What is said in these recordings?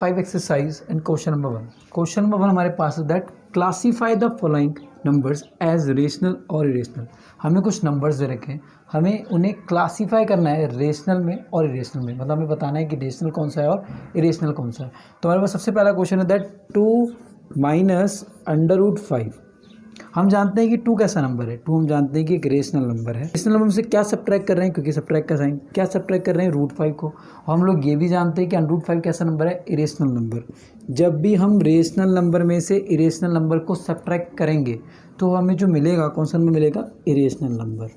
5 exercise and question number 1. Question number 1 हमारे पास है that classify the following numbers as rational और irrational. हमें कुछ नंबर्स दे रखे हैं, हमें उन्हें क्लासीफाई करना है रेशनल में और इरेशनल में. मतलब हमें बताना है कि रेशनल कौन सा है और इरेशनल कौन सा है. तो हमारे पास सबसे पहला क्वेश्चन है दैट 2 माइनस अंडर रूट 5. हम जानते हैं कि 2 कैसा नंबर है. 2 हम जानते हैं कि एक रेशनल नंबर है. रेशनल नंबर से क्या सब्ट्रैक्ट कर रहे हैं, क्योंकि सब्ट्रैक्ट का साइन क्या सब्ट्रैक्ट कर रहे हैं, रूट 5 को. और हम लोग ये भी जानते हैं कि अंडर रूट 5 कैसा नंबर है, इरेशनल नंबर. जब भी हम रेशनल नंबर में से इरेशनल नंबर को सब्ट्रैक्ट करेंगे तो हमें जो मिलेगा कौन सा नंबर मिलेगा, इरेशनल नंबर.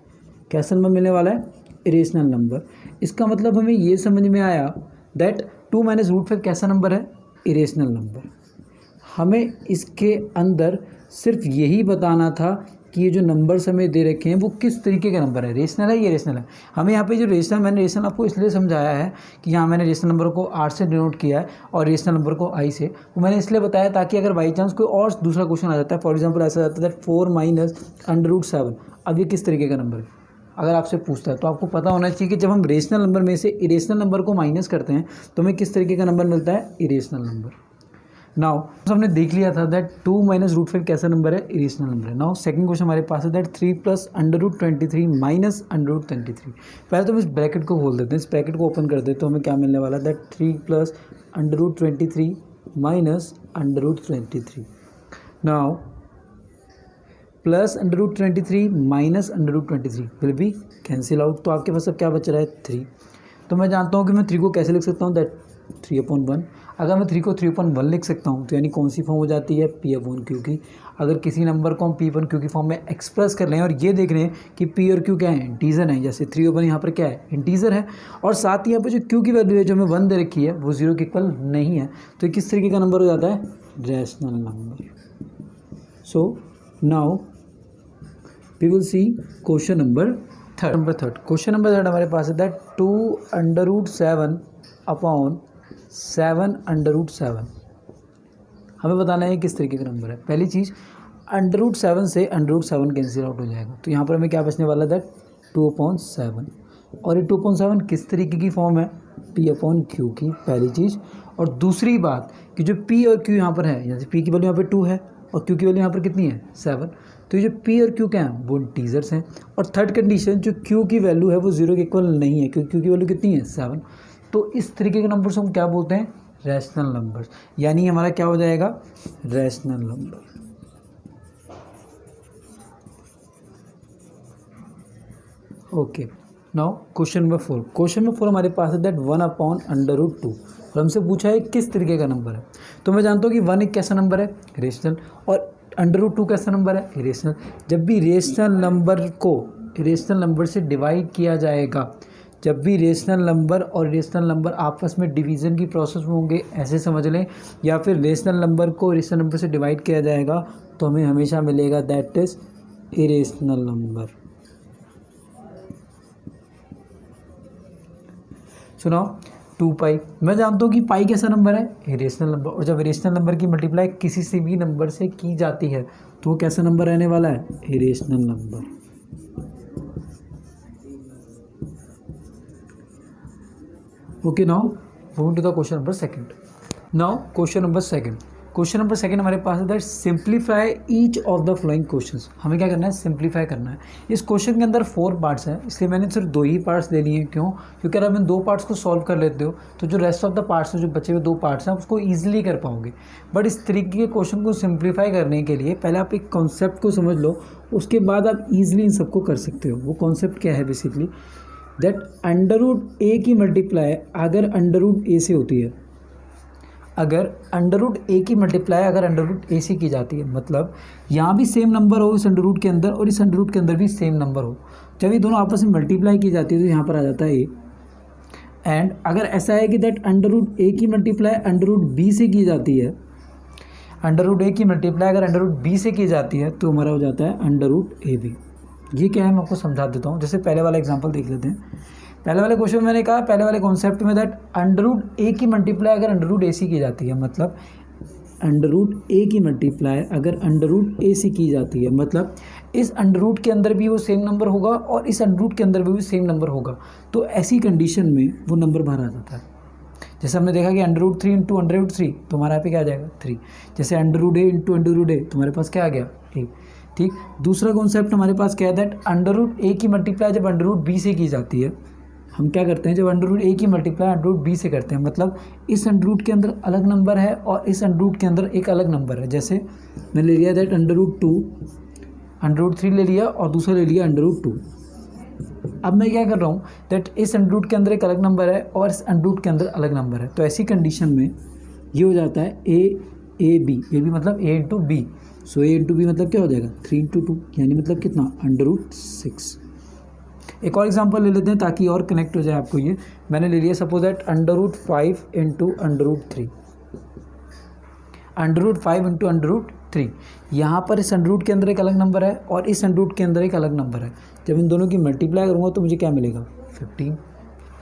कैसा नंबर मिलने वाला है, इरेशनल नंबर. इसका मतलब हमें ये समझ में आया दैट 2 माइनस रूट 5 कैसा नंबर है, इरेशनल नंबर. हमें इसके अंदर सिर्फ यही बताना था कि ये जो नंबर्स हमें दे रखे हैं वो किस तरीके का नंबर है, रेशनल है या इरेशनल है. हमें यहाँ पे जो मैंने रेशनल आपको इसलिए समझाया है कि यहाँ मैंने रेशनल नंबर को R से डिनोट किया है और रेशनल नंबर को I से. वो मैंने इसलिए बताया ताकि अगर बाई चांस कोई और दूसरा क्वेश्चन आ जाता है, फॉर एग्जाम्पल ऐसा जाता है 4 माइनस अंडर रूट 7, अब ये किस तरीके का नंबर है अगर आपसे पूछता है तो आपको पता होना चाहिए कि जब हम रेशनल नंबर में से इरेशनल नंबर को माइनस करते हैं तो हमें किस तरीके का नंबर मिलता है, इरेशनल नंबर. नाउ हमने देख लिया था दैट 2 माइनस रूट 5 कैसा नंबर है, इरेशनल नंबर है. नाउ सेकंड क्वेश्चन हमारे पास है that 3 plus under root 23 minus under root 23. पहले तो हम इस ब्रैकेट को खोल देते हैं, इस ब्रैकेट को ओपन कर देते तो हमें क्या मिलने वाला है that 3 plus under root 23 minus under root 23. Now plus under root 23 minus under root 23 will be cancel out. तो आपके पास अब क्या बच रहा है, 3. तो मैं जानता हूँ कि मैं 3 को कैसे लिख सकता हूँ, दैट 3/1. अगर मैं 3 को 3/1 लिख सकता हूँ तो यानी कौन सी फॉर्म हो जाती है, P/Q की. अगर किसी नंबर को हम P/Q की फॉर्म में एक्सप्रेस कर लें और ये देख रहे हैं कि P और Q क्या है, इंटीजर है, जैसे 3/1 यहाँ पर क्या है, इंटीजर है, और साथ ही यहाँ पर जो Q की वैल्यू है जो हमें 1 दे रखी है वो 0 के इक्वल नहीं है, तो किस तरीके का नंबर हो जाता है, rational number. So now we will see question number third. Question number 3 हमारे पास है that 2 under root 7 upon 7 under root 7. हमें बताना है किस तरीके का नंबर है. पहली चीज़, अंडर रूट 7 से अंडर रूट 7 कैंसिल आउट हो जाएगा, तो यहाँ पर हमें क्या बचने वाला है दैट 2/7. और ये 2/7 किस तरीके की फॉर्म है, P/Q की, पहली चीज़. और दूसरी बात कि जो P और Q यहाँ पर है, जैसे P की वैल्यू यहाँ पर 2 है और Q की वैल्यू यहाँ पर कितनी है, 7, तो ये जो P और Q क्या हैं वो इंटीजर्स हैं. और थर्ड कंडीशन, जो Q की वैल्यू है वो 0 के इक्वल नहीं है, क्योंकि Q की वैल्यू कितनी है, 7. तो इस तरीके के नंबर्स हम क्या बोलते हैं, रैशनल नंबर्स. यानी हमारा क्या हो जाएगा, rational number. Okay. Now question number 4. Question number 4 हमारे पास है दैट 1/√2. और हमसे पूछा है किस तरीके का नंबर है. तो मैं जानता हूँ कि 1 एक कैसा नंबर है, रेशनल, और अंडर रूट 2 कैसा नंबर है, इरेशनल. जब भी रेशनल नंबर को इरेशनल नंबर से डिवाइड किया जाएगा, जब भी रेशनल नंबर और इरेशनल नंबर आपस में डिवीज़न की प्रोसेस में होंगे, ऐसे समझ लें, या फिर रेशनल नंबर को इरेशनल नंबर से डिवाइड किया जाएगा तो हमें हमेशा मिलेगा दैट इज इरेशनल नंबर. सुनाओ 2 पाई. मैं जानता हूँ कि पाई कैसा नंबर है, इरेशनल नंबर. और जब इरेशनल नंबर की मल्टीप्लाई किसी से भी नंबर से की जाती है तो वो कैसा नंबर रहने वाला है, irrational number. Okay. Now moving to the question number 2. Now question number 2. Question number 2 हमारे पास है that simplify each of the following questions. हमें क्या करना है, सिंप्लीफाई करना है. इस क्वेश्चन के अंदर 4 पार्ट्स हैं, इसलिए मैंने सिर्फ 2 ही पार्ट्स ले लिए हैं. क्यों, क्योंकि अगर आप इन 2 पार्ट्स को सॉल्व कर लेते हो तो जो रेस्ट ऑफ द पार्ट्स जो बचे हुए 2 पार्ट्स हैं उसको ईजिली कर पाओगे. बट इस तरीके के क्वेश्चन को सिंप्लीफाई करने के लिए पहले आप एक कॉन्सेप्ट को समझ लो, उसके बाद आप ईजिली इन सबको कर सकते हो. वो कॉन्सेप्ट क्या है, बेसिकली दैट अंडर रूट ए की मल्टीप्लाई अगर अंडर रूट ए से होती है, अगर अंडर रूट ए की मल्टीप्लाई अगर अंडर रूट ए से की जाती है, मतलब यहाँ भी सेम नंबर हो इस अंडर रूट के अंदर और इस अंडर रूट के अंदर भी सेम नंबर हो, जब ये दोनों आपस में मल्टीप्लाई की जाती है तो यहाँ पर आ जाता है ए. एंड अगर ऐसा है कि दैट अंडर रूट ए की मल्टीप्लाई अंडर रूट बी से की जाती है, अंडर रूट ए की मल्टीप्लाई अगर अंडर रूट बी से की जाती है तो हमारा हो जाता है अंडर रूट ए बी. ये क्या है मैं आपको समझा देता हूँ. जैसे पहले वाला एग्जांपल देख लेते हैं. पहले वाले क्वेश्चन में मैंने कहा, पहले वाले कॉन्सेप्ट में दैट अंडर रूट ए की मल्टीप्लाई अगर अंडर रूट ए सी की जाती है, मतलब अंडर रूट ए की मल्टीप्लाई अगर अंडर रूट ए सी की जाती है, मतलब इस अंडर रूट के अंदर भी वो सेम नंबर होगा और इस अंडर रूट के अंदर भी सेम नंबर होगा, तो ऐसी कंडीशन में वो नंबर बाहर आ जाता है. जैसे हमने देखा कि under root 3 into under root 3, तो हमारे यहाँ पे क्या आ जाएगा 3। जैसे अंडर रूट ए इंटू अंडर रूट ए, तुम्हारे पास क्या आ गया ए। ठीक, दूसरा कॉन्सेप्ट हमारे पास क्या है, दैट अंडर रूट ए की मल्टीप्लाई जब अंडर रूट बी से की जाती है, हम क्या करते हैं, जब अंडर रूट ए की मल्टीप्लाई अंडर रूट बी से करते हैं, मतलब इस अंडर रूट के अंदर अलग नंबर है और इस अंडर रूट के अंदर एक अलग नंबर है। जैसे मैंने ले लिया that under root 2, under root 3 ले लिया और दूसरा ले लिया अंडर रूट 2। अब मैं क्या कर रहा हूँ, दैट इस अंडर रूट के अंदर एक अलग नंबर है और इस अंडर रूट के अंदर अलग नंबर है, तो ऐसी कंडीशन में ये हो जाता है ए बी मतलब ए इंटू बी। सो ए इंटू बी मतलब क्या हो जाएगा 3 इंटू 2, यानी मतलब कितना अंडर रूट 6। एक और एग्जांपल ले लेते हैं ताकि और कनेक्ट हो जाए आपको। ये मैंने ले लिया suppose that under root 5 into under root 3, under root 5 into under root 3। यहाँ पर इस अंडर रूट के अंदर एक अलग नंबर है और इस अंडर रूट के अंदर एक अलग नंबर है। जब इन दोनों की मल्टीप्लाई करूँगा तो मुझे क्या मिलेगा 15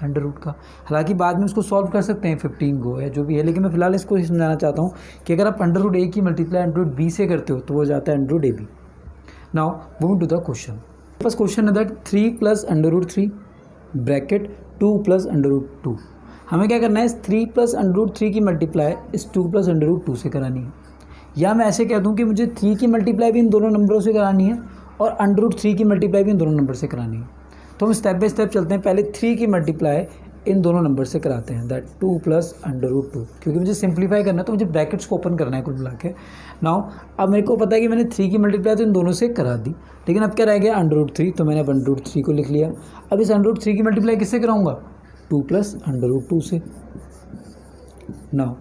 अंडर रूट का। हालांकि बाद में उसको सॉल्व कर सकते हैं 15 को या जो भी है, लेकिन मैं फिलहाल इसको समझाना चाहता हूँ कि अगर आप अंडर रूट ए की मल्टीप्लाई अंडर रूट बी से करते हो तो वो जाता है under root a b. Now moving to the question. First question है that 3 plus under root 3 bracket 2 plus under root 2। हमें क्या करना है, इस 3 प्लस अंडर रूट 3 की मल्टीप्लाई इस 2 प्लस अंडर रूट 2 से करानी है। या मैं ऐसे कह दूं कि मुझे 3 की मल्टीप्लाई भी इन दोनों नंबरों से करानी है और अंडर रूट 3 की मल्टीप्लाई भी इन दोनों नंबर से करानी है। तो हम स्टेप बाय स्टेप चलते हैं। पहले 3 की मल्टीप्लाई इन दोनों नंबर से कराते हैं, दैट 2 प्लस अंडर रूट 2, क्योंकि मुझे सिंप्लीफाई करना है तो मुझे ब्रैकेट्स को ओपन करना है कुल मिला के। नाउ अब मेरे को पता है कि मैंने 3 की मल्टीप्लाई तो इन दोनों से करा दी, लेकिन अब क्या रह गया अंडर रूट 3, तो मैंने अब अंडर रूट 3 को लिख लिया। अब इस अंडर रूट 3 की मल्टीप्लाई किससे कराऊंगा 2 प्लस अंडर रूट 2 से। नाउ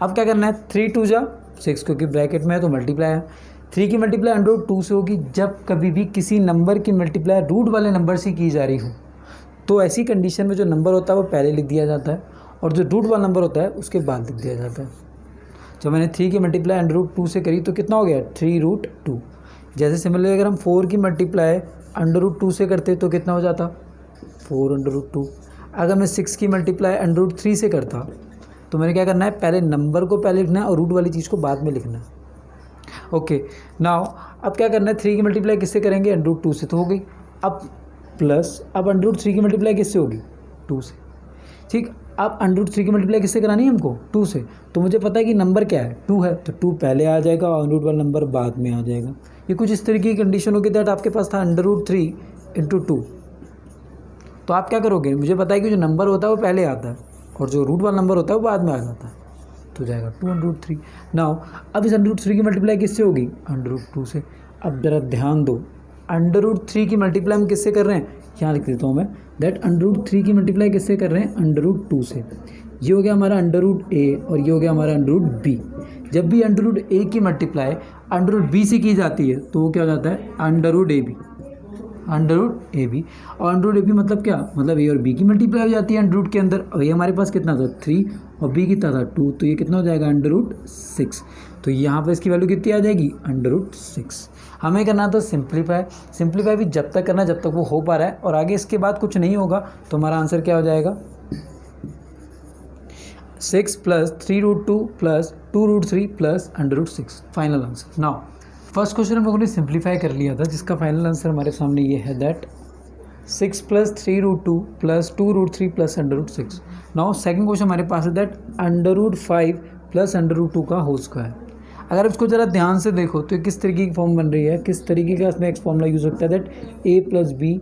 अब क्या करना है, 3 2 जा 6, क्योंकि ब्रैकेट में है तो मल्टीप्लाई है। 3 की मल्टीप्लाई अंडर रूट 2 से होगी जब कभी भी किसी नंबर की मल्टीप्लाई रूट वाले नंबर से की जा रही हो, तो ऐसी कंडीशन में जो नंबर होता है वो पहले लिख दिया जाता है और जो रूट वाला नंबर होता है उसके बाद लिख दिया जाता है। जब मैंने 3 की मल्टीप्लाई अंडर रूट 2 से करी तो कितना हो गया 3 रूट 2। जैसे सिमिलरली अगर हम 4 की मल्टीप्लाई अंडर रूट 2 से करते तो कितना हो जाता 4 अंडर रूट 2। अगर मैं 6 की मल्टीप्लाई अंडर रूट 3 से करता तो मैंने क्या करना है, पहले नंबर को पहले लिखना है और रूट वाली चीज़ को बाद में लिखना है। ओके, नाउ अब क्या करना है, 3 की मल्टीप्लाई किससे करेंगे अंडर रूट 2 से तो हो गई। अब प्लस अब अंडर रूट 3 की मल्टीप्लाई किससे होगी 2 से। ठीक, अब अंडर रूट 3 की मल्टीप्लाई किससे करानी है हमको 2 से, तो मुझे पता है कि नंबर क्या है 2 है, तो 2 पहले आ जाएगा और रूट वाला नंबर बाद में आ जाएगा। ये कुछ इस तरीके की कंडीशन होगी दैट आपके पास था अंडर रूट 3 इंटू 2, तो आप क्या करोगे, मुझे पता है कि जो नंबर होता है वो पहले आता है और जो रूट वाला नंबर होता है वो बाद में आ जाता है, तो जाएगा 2 अंडर रूट 3। नाउ अब इस अंडर रूट 3 की मल्टीप्लाई किससे होगी अंडर रूट 2 से। अब जरा ध्यान दो, अंडर रूट 3 की मल्टीप्लाई हम किससे कर रहे हैं, यहाँ लिख देता हूँ मैं, दैट अंडर रूट 3 की मल्टीप्लाई किससे कर रहे हैं अंडर रूट 2 से। ये हो गया हमारा अंडर रूट ए और ये हो गया हमारा अंडर रूट बी। जब भी अंडर रूट ए की मल्टीप्लाई अंडर रूट बी से की जाती है तो वो क्या हो जाता है under root a b, under root a b. और अंडर रूट ए बी मतलब क्या, मतलब ए और बी की मल्टीप्लाई हो जाती है अंडर रूट के अंदर, और ये हमारे पास कितना था 3 और बी कितना था 2, तो ये कितना हो जाएगा अंडर रूट 6। तो यहाँ पर इसकी वैल्यू कितनी आ जाएगी अंडर रूट 6। हमें करना था सिंप्लीफाई भी जब तक करना जब तक वो हो पा रहा है, और आगे इसके बाद कुछ नहीं होगा तो हमारा आंसर क्या हो जाएगा 6 plus 3 root 2 plus 2 root 3 plus under root 6, final answer. Now first question हम लोगों ने सिंप्लीफाई कर लिया था जिसका फाइनल आंसर हमारे सामने ये है that 6 plus 3 root 2 plus 2 root 3 plus under root 6। Now second question हमारे पास है that under root 5 plus under root 2 का होल स्क्वायर। अगर इसको ज़रा ध्यान से देखो तो किस तरीके की फॉर्म बन रही है, किस तरीके का इसमें एक फॉर्मूला यूज़ होता है that a plus b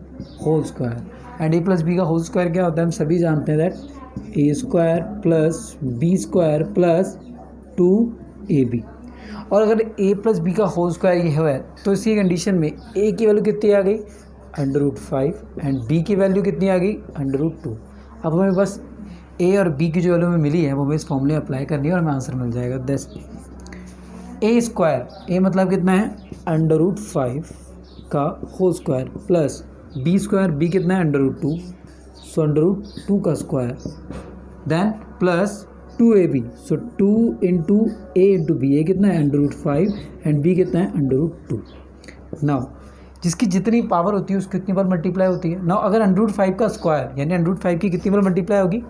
whole square. And a plus b का होल स्क्वायर क्या होता है हम सभी जानते हैं that a square plus b square plus 2ab। और अगर a प्लस बी का होल स्क्वायर ये है तो इसी कंडीशन में a की वैल्यू कितनी आ गई अंडर रूट 5 एंड b की वैल्यू कितनी आ गई अंडर रूट 2। अब हमें बस a और b की जो वैल्यू हमें मिली है वो हमें इस फॉर्मूले अप्लाई करनी है और हमें आंसर मिल जाएगा। दस a स्क्वायर, a मतलब कितना है अंडर रूट 5 का whole square plus b square, b कितना है under root 2, so under root 2 का square then plus 2ab, so 2 into a into b, a कितना है अंडर रूट 5 एंड b कितना है अंडर रूट 2। नाउ जिसकी जितनी पावर होती है उसकी कितनी बार मल्टीप्लाई होती है। नाउ अगर अंडर रूट 5 का स्क्वायर यानी अंडर रूट 5 की कितनी बार मल्टीप्लाई होगी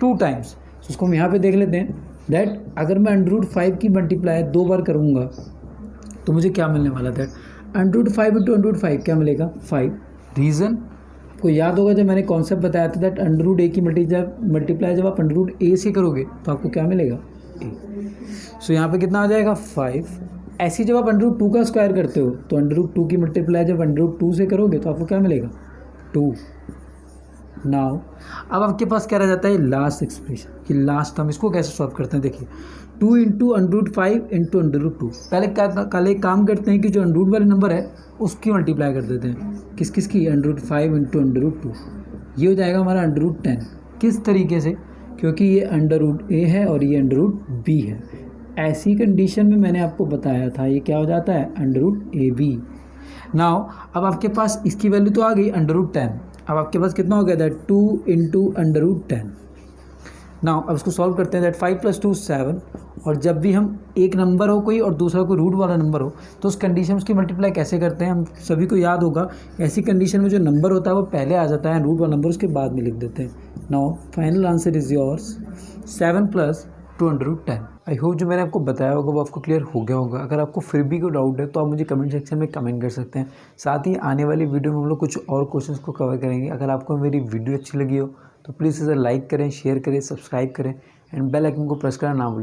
2 टाइम्स, तो उसको हम यहाँ पे देख लेते हैं दैट अगर मैं अंडर रूट 5 की मल्टीप्लाई 2 बार करूँगा तो मुझे क्या मिलने वाला that under root 5 into under root 5 क्या मिलेगा 5। रीज़न आपको याद होगा जब मैंने कॉन्सेप्ट बताया था दैट अंडर रूट ए की मल्टीप्लाई जब आप अंडर रूट ए से करोगे तो आपको क्या मिलेगा ए। सो यहाँ पे कितना आ जाएगा 5। ऐसी जब आप अंडर रूट 2 का स्क्वायर करते हो तो अंडर रूट 2 की मल्टीप्लाई जब अंडर रूट 2 से करोगे तो आपको क्या मिलेगा 2। नाउ अब आपके पास क्या रह जाता है लास्ट एक्सप्रेशन कि लास्ट हम इसको कैसे सॉल्व करते हैं। देखिए 2 into under root 5 into under root 2। पहले एक काम करते हैं कि जो अंडर रूट वाले नंबर है उसकी मल्टीप्लाई कर देते हैं। किस किस की under root 5 into under root 2। ये हो जाएगा हमारा अंडर रूट 10। किस तरीके से, क्योंकि ये अंडर रूट ए है और ये अंडर रूट बी है। ऐसी कंडीशन में मैंने आपको बताया था ये क्या हो जाता है under root a b. Now अब आपके पास इसकी वैल्यू तो आ गई अंडर रूट 10। अब आपके पास कितना हो गया that 2 into under root 10। Now अब इसको सॉल्व करते हैं दैट 5 + 2 7। और जब भी हम एक नंबर हो कोई और दूसरा कोई रूट वाला नंबर हो तो उस कंडीशन उसकी मल्टीप्लाई कैसे करते हैं, हम सभी को याद होगा। ऐसी कंडीशन में जो नंबर होता है वो पहले आ जाता है, रूट वाला नंबर उसके बाद में लिख देते हैं। Now final answer is yours 7 + 2 under root 10। I hope जो मैंने आपको बताया होगा वो आपको क्लियर हो गया होगा। अगर आपको फिर भी कोई डाउट है तो आप मुझे कमेंट सेक्शन में कमेंट कर सकते हैं। साथ ही आने वाली वीडियो में हम लोग कुछ और क्वेश्चंस को कवर करेंगे। अगर आपको मेरी वीडियो अच्छी लगी हो तो प्लीज़ इसे लाइक करें, शेयर करें, सब्सक्राइब करें एंड बेल आइकन को प्रेस करना ना भूलें।